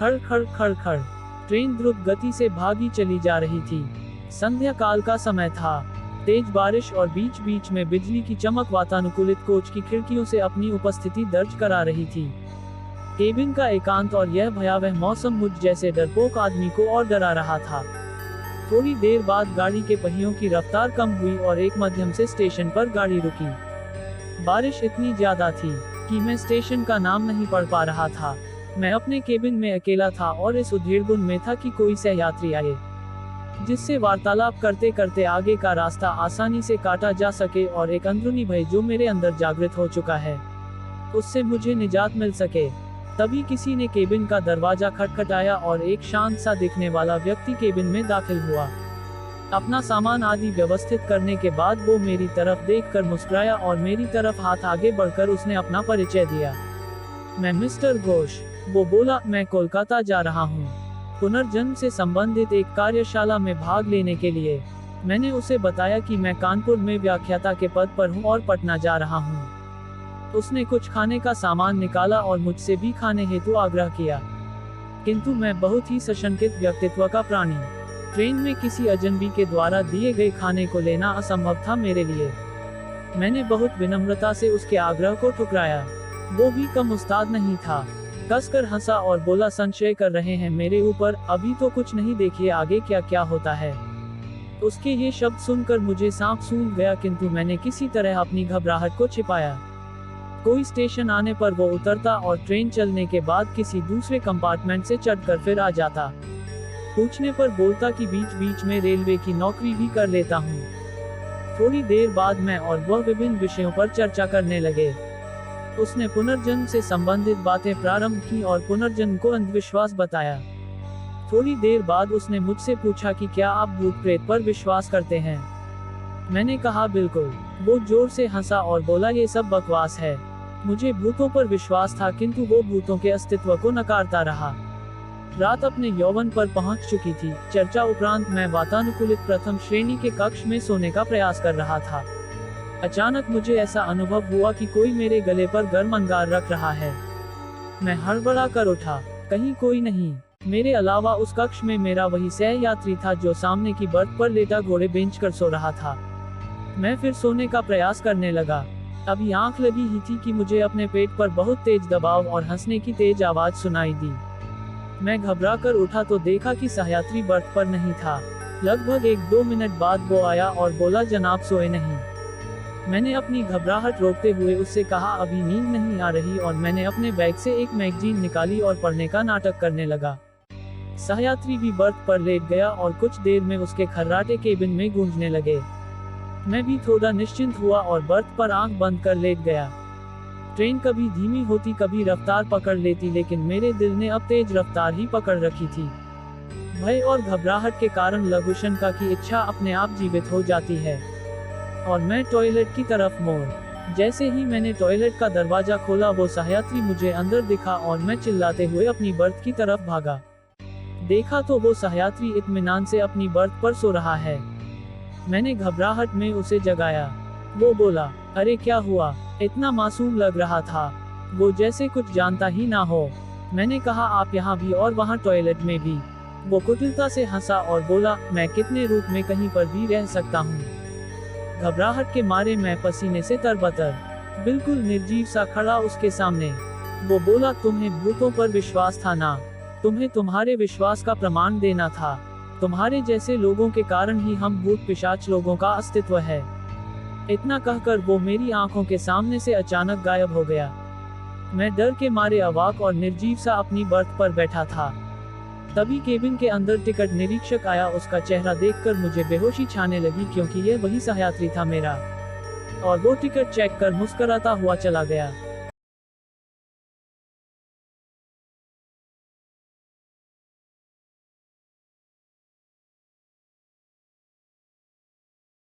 खड़ खड़ खड़ खड़। ट्रेन द्रुत गति से भागी चली जा रही थी। संध्या काल का समय था। तेज बारिश और बीच बीच में बिजली की चमक वातानुकूलित कोच की खिड़कियों से अपनी उपस्थिति दर्ज करा रही थी। केबिन का एकांत और यह भयावह मौसम मुझ जैसे डरपोक आदमी को और डरा रहा था। थोड़ी देर बाद गाड़ी के पहियों की रफ्तार कम हुई और एक मध्यम से स्टेशन पर गाड़ी रुकी। बारिश इतनी ज्यादा थी कि मैं स्टेशन का नाम नहीं पढ़ पा रहा था। मैं अपने केबिन में अकेला था और इस उधेड़बुन में था कि कोई सहयात्री आए जिससे वार्तालाप करते करते आगे का रास्ता आसानी से काटा जा सके और एक अंदरूनी भय जो मेरे अंदर जागृत हो चुका है उससे मुझे निजात मिल सके। तभी किसी ने केबिन का दरवाजा खटखटाया और एक शांत सा दिखने वाला व्यक्ति केबिन में दाखिल हुआ। अपना सामान आदि व्यवस्थित करने के बाद वो मेरी तरफ देखकर मुस्कुराया और मेरी तरफ हाथ आगे बढ़कर उसने अपना परिचय दिया। मैं मिस्टर घोष। वो बोला, मैं कोलकाता जा रहा हूँ पुनर्जन्म से संबंधित एक कार्यशाला में भाग लेने के लिए। मैंने उसे बताया कि मैं कानपुर में व्याख्याता के पद पर हूँ और पटना जा रहा हूँ। उसने कुछ खाने का सामान निकाला और मुझसे भी खाने हेतु आग्रह किया, किंतु मैं बहुत ही सशंकित व्यक्तित्व का प्राणी। ट्रेन में किसी अजनबी के द्वारा दिए गए खाने को लेना असंभव था मेरे लिए। मैंने बहुत विनम्रता से उसके आग्रह को ठुकराया। वो भी कम उस्ताद नहीं था। कसकर हंसा और बोला, संशय कर रहे हैं मेरे ऊपर, अभी तो कुछ नहीं, देखिए आगे क्या क्या होता है। उसके ये शब्द सुनकर मुझे सांप सूंघ गया, किंतु मैंने किसी तरह अपनी घबराहट को छिपाया। कोई स्टेशन आने पर वो उतरता और ट्रेन चलने के बाद किसी दूसरे कंपार्टमेंट से चढ़कर फिर आ जाता। पूछने पर बोलता कि बीच बीच में रेलवे की नौकरी भी कर लेता हूँ। थोड़ी देर बाद मैं और वह विभिन्न विषयों पर चर्चा करने लगे। उसने पुनर्जन्म से संबंधित बातें प्रारंभ की और पुनर्जन्म को अंधविश्वास बताया। थोड़ी देर बाद उसने मुझसे पूछा कि क्या आप भूत प्रेत पर विश्वास करते हैं। मैंने कहा बिल्कुल। वो जोर से हंसा और बोला, ये सब बकवास है। मुझे भूतों पर विश्वास था, किंतु वो भूतों के अस्तित्व को नकारता रहा। रात अपने यौवन पर पहुंच चुकी थी। चर्चा उपरांत मैं वातानुकूलित प्रथम श्रेणी के कक्ष में सोने का प्रयास कर रहा था। अचानक मुझे ऐसा अनुभव हुआ कि कोई मेरे गले पर गर्म अंगार रख रहा है। मैं हड़बड़ा कर उठा। कहीं कोई नहीं। मेरे अलावा उस कक्ष में मेरा वही सह यात्री था जो सामने की बर्थ पर लेटा घोड़े बेंच कर सो रहा था। मैं फिर सोने का प्रयास करने लगा। अभी आंख लगी ही थी कि मुझे अपने पेट पर बहुत तेज दबाव और हंसने की तेज आवाज सुनाई दी। मैं घबरा कर उठा तो देखा कि सहयात्री बर्थ पर नहीं था। लगभग 1-2 मिनट बाद वो आया और बोला, जनाब सोए नहीं। मैंने अपनी घबराहट रोकते हुए उससे कहा, अभी नींद नहीं आ रही, और मैंने अपने बैग से एक मैगजीन निकाली और पढ़ने का नाटक करने लगा। सहयात्री भी बर्थ पर लेट गया और कुछ देर में उसके खर्राटे केबिन में गूंजने लगे। मैं भी थोड़ा निश्चिंत हुआ और बर्थ पर आंख बंद कर लेट गया। ट्रेन कभी धीमी होती कभी रफ्तार पकड़ लेती, लेकिन मेरे दिल ने अब तेज रफ्तार ही पकड़ रखी थी। भय और घबराहट के कारण लघुशंका की इच्छा अपने आप जीवित हो जाती है और मैं टॉयलेट की तरफ मोड़। जैसे ही मैंने टॉयलेट का दरवाजा खोला वो सहयात्री मुझे अंदर दिखा और मैं चिल्लाते हुए अपनी बर्थ की तरफ भागा। देखा तो वो सहयात्री इत्मीनान से अपनी बर्थ पर सो रहा है। मैंने घबराहट में उसे जगाया। वो बोला, अरे क्या हुआ? इतना मासूम लग रहा था, वो जैसे कुछ जानता ही ना हो। मैंने कहा, आप यहाँ भी और वहाँ टॉयलेट में भी। वो कुटिलता से हंसा और बोला, मैं कितने रूप में कहीं पर भी रह सकता हूँ। घबराहट के मारे मैं पसीने से तरबतर, बिल्कुल निर्जीव सा खड़ा उसके सामने। वो बोला, तुम्हें भूतों पर विश्वास था ना? तुम्हें तुम्हारे विश्वास का प्रमाण देना था। तुम्हारे जैसे लोगों के कारण ही हम भूत पिशाच लोगों का अस्तित्व है। इतना कहकर वो मेरी आंखों के सामने से अचानक गायब हो गया। मैं डर के मारे अवाक और निर्जीव सा अपनी बर्थ पर बैठा था। तभी केबिन के अंदर टिकट निरीक्षक आया। उसका चेहरा देखकर मुझे बेहोशी छाने लगी, क्योंकि यह वही सहयात्री था मेरा, और वो टिकट चेक कर मुस्कुराता हुआ चला गया।